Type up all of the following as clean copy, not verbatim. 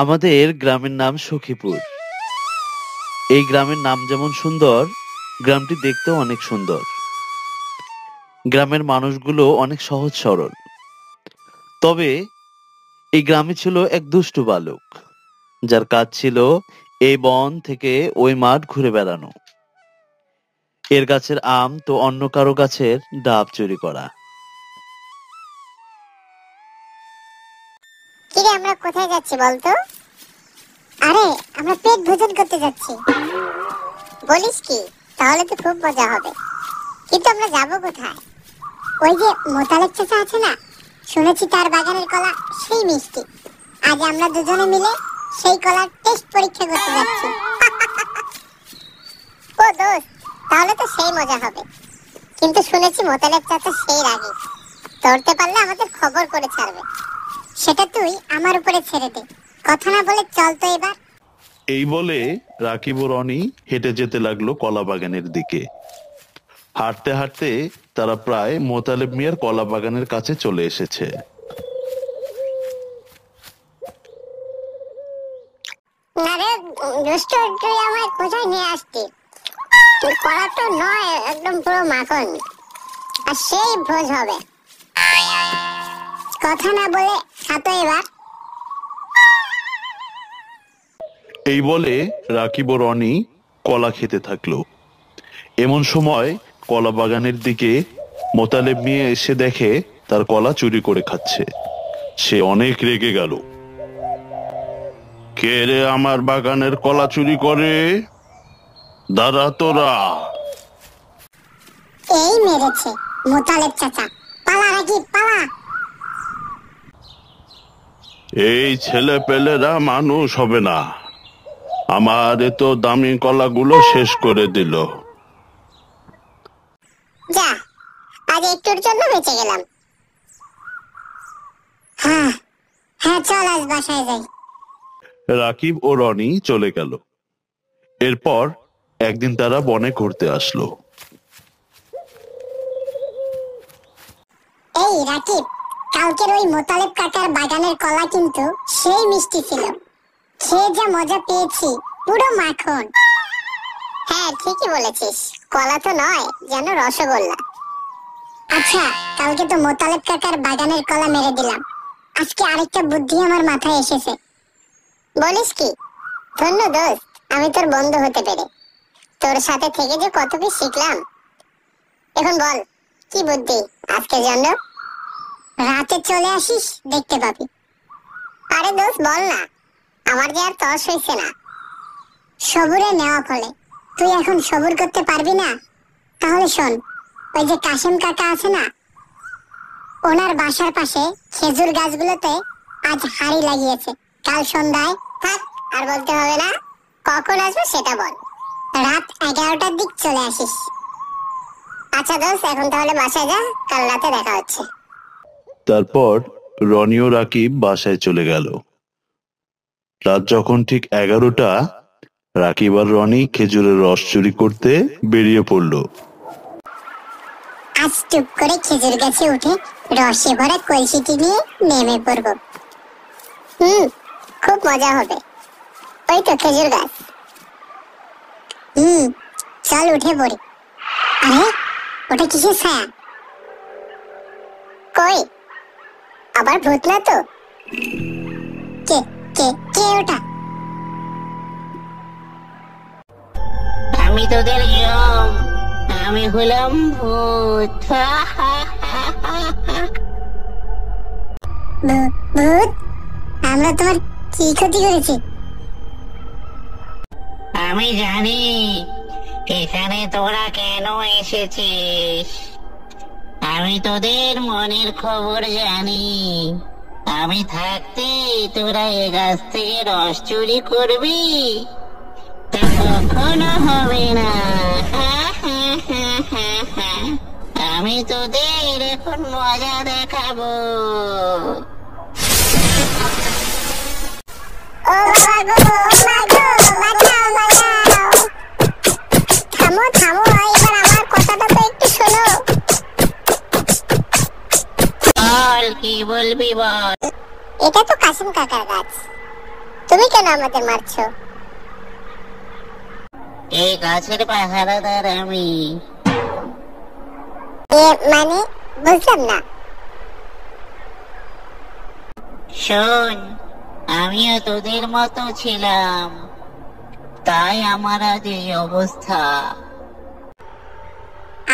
আমাদের গ্রামের নাম সখীপুর। এই গ্রামের নাম যেমন সুন্দর, গ্রামটি দেখতেও অনেক সুন্দর। গ্রামের মানুষগুলো অনেক সহজ সরল। তবে এই গ্রামে ছিল এক দুষ্টু বালক, যার কাজ ছিল এই বন থেকে ওই মাঠ ঘুরে বেড়ানো। এর গাছের আম তো অন্য কারো গাছের ডাব চুরি করা। কিরে, আমরা কোথায় যাচ্ছি বলতো? আরে, আমরা পেট ভোজন করতে যাচ্ছি। বলিস কি? তাহলে তো খুব মজা হবে। কিন্তু আমরা যাবো কোথায়? ওই যে মোতালেব চাচা আছে না, শুনেছি তার বাগানের কলা সেই মিষ্টি। আজ আমরা দুজনে মিলে সেই কলার টেস্ট পরীক্ষা করতে যাচ্ছি। ও দোস্ত, তাহলে তো সেই মজা হবে। কিন্তু শুনেছি মোতালেব চাচা সেই রাগী, ধরতে পারলে আমাদের খবর করে ছাড়বে। সেটা তুই আমার উপরে ছেড়ে দে, কথা না বলে চল তো এবার। এই বলে রাকিব ও রনি হেঁটে যেতে লাগলো কলা বাগানের দিকে। হাঁটতে হাঁটতে তারা প্রায় মোতালেব মিয়ার কলা বাগানের কাছে চলে এসেছে। না রে দুষ্ট, তুই আমায় কোথায় নিয়ে আসতি? কলা তো নয়, একদম পুরো মাখন, আর সেই ভোজ হবে। কথা না বলে খাতো এবার। এই বলে রাকিব ও রনি কলা খেতে থাকলো। এমন সময় কলা বাগানের দিকে মোতালেব মিয়া এসে দেখে তার কলা চুরি করে খাচ্ছে। সে অনেক রেগে গেল। কে রে আমার বাগানের কলা চুরি করে? দাঁড়া তোরা। এই মেরেছে মোতালেব চাচা, পালা রাগি পালা। এই ছেলে পেলেরা মানুষ হবে না, আমার এত দামি কলাগুলো শেষ করে দিল। যা, আজ একটুর জন্য বেঁচে গেলাম। হ্যাঁ হ্যাঁ, চল আজ বাসায় যাই। রাকিব ও রনি চলে গেল। এরপর একদিন তারা বনে ঘুরতে আসলো। এই রাকিব, কালকের ওই মোতালেব কাকার বাগানের কলা কিন্তু সেই মিষ্টি ছিল। খেয়ে যা মজা পেয়েছি, পুরো মাখন। হ্যাঁ ঠিকই বলেছিস, কলা তো নয়, যেন রসগোল্লা। আচ্ছা, কালকে তো মোতালেব কাকার বাগানের কলা মেরে দিলাম, আজকে আরেকটা বুদ্ধি আমার মাথায় এসেছে। বলিস কি? ধন্য দোস্ত, আমি তোর বন্ধু হতে পেরে। তোর সাথে থেকে যে কত কি শিখলাম। এখন বল, কি বুদ্ধি আজকের জন্য? রাতে চলে আসিস, দেখতে পাবি। আরে দোস্ত বল না, আমার যে আর তস হইছে না। সবুরে নেওয়া ফলে তুই এখন সবুর করতে পারবি না? তাহলে শোন, ওই যে কাশেম কাকা আছে না, ওনার বাসার পাশে খেজুর গাছগুলোতে আজ হাড়ি লাগিয়েছে। কাল সন্ধ্যায়, থাক আর বলতে হবে না, কখন আসবে সেটা বল। রাত 11টার দিক চলে আসিস। আচ্ছা দোস্ত, এখন তাহলে বাসায় যা, কাল রাতে দেখা হচ্ছে। তারপর রনি ও রাকিব বাসায় চলে গেল। রাত যখন ঠিক 11টা, রাকিব আর রনি খেজুরের রস চুরি করতে বেরিয়ে পড়লো। আজ টুক করে খেজুর গাছে উঠে রসে ভরা কলসিটি নিয়ে নেমে পড়ব। খুব মজা হবে। ওই তো খেজুর গাছ। চল উঠে পড়ি। আরে, ওটা কিসের ছায়া? কই, আবার ভূত না তো? কে কে কে ওটা? আমি তোদের জম, আমি হলাম ভূত। ভূত? আমরা তোমার কি ক্ষতি করেছি? আমি জানি এখানে তোরা কেন এসেছিস। আমি তোদের মনের খবর জানি। আমি থাকতে তোরা এ গাছ থেকে রস চুরি করবি, তা কখনো হবে না। আমি তোদের এখন মজা দেখাবো। ও বাবা গো, ও মা গো, বাঁচাও বাঁচাও। থামো থামো, এবার আমার কথাটা তো একটু শোনো। বল, কি বলবি বল। এটা তো কাশিম কাকার গাছ, তুমি কেন আমাদের মারছো? এই গাছের পাহারাদার আমি। মানে বুঝলাম না। শোন, আমিও তোদের মতো ছিলাম, তাই আমার আজ এই অবস্থা।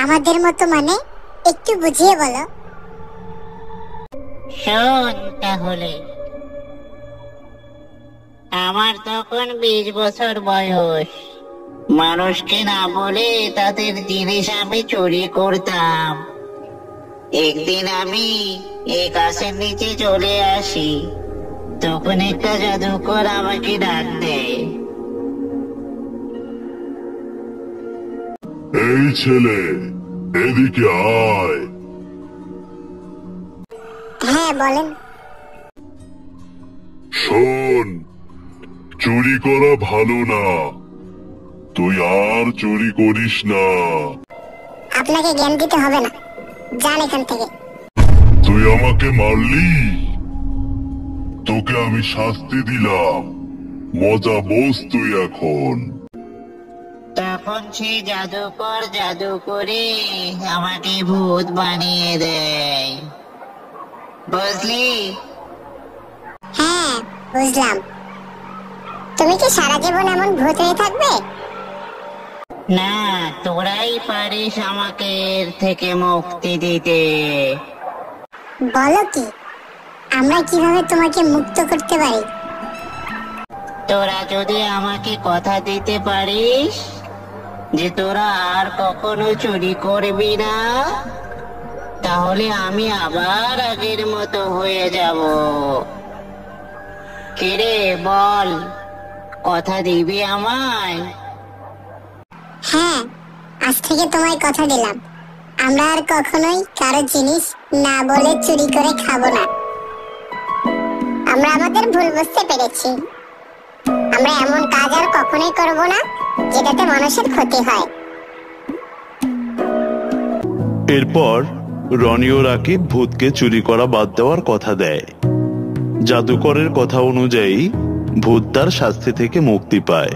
আমাদের মতো মানে একটু বুঝিয়ে বলো। শোন তাহলে, আমার তখন 20 বছর বয়স। মানুষকে না বলে তাদের জিনিস আমি চুরি করতাম। একদিন আমি এই গাছের নিচে চলে আসি, তখন একটা জাদুকর আমাকে ডাক দেয়। এই ছেলে, এদিকে আয়। হ্যাঁ বলেন। শোন, চুরি করা ভালো না, তুই আর চুরি করিস না। আপনাকে জ্ঞান দিতে হবে না, যান এখান থেকে। তুই আমাকে মারলি, তোকে আমি শাস্তি দিলাম, মজা বোঝ তুই এখন। তখন সে জাদুকর জাদু করে আমাকে ভূত বানিয়ে দেয়, বুঝলি? হ্যাঁ বুঝলাম। তুমি কি সারা জীবন এমন ভূত হয়ে থাকবে? না, তোরাই পারিস আমাকে এর থেকে মুক্তি দিতে। বলো কি, আমরা কিভাবে তোমাকে মুক্ত করতে পারি? তোরা যদি আমাকে কথা দিতে পারিস যে তোরা আর কখনো চুরি করবি না, তাহলে আমি আবার আগের মতো হয়ে যাব। কিরে বল, কথা দিবি আমায়? হ্যাঁ, আজ থেকে তোমায় কথা দিলাম, আমরা আর কখনোই কারো জিনিস না বলে চুরি করে খাবো না। আমরা আমাদের ভুল বুঝতে পেরেছি। আমরা এমন কাজ আর কখনোই করব না যেটাতে মানুষের ক্ষতি হয়। এরপর রনি ও রাকিব ভূতকে চুরি করা বাদ দেওয়ার কথা দেয়। জাদুকরের কথা অনুযায়ী ভূত তার শাস্তি থেকে মুক্তি পায়।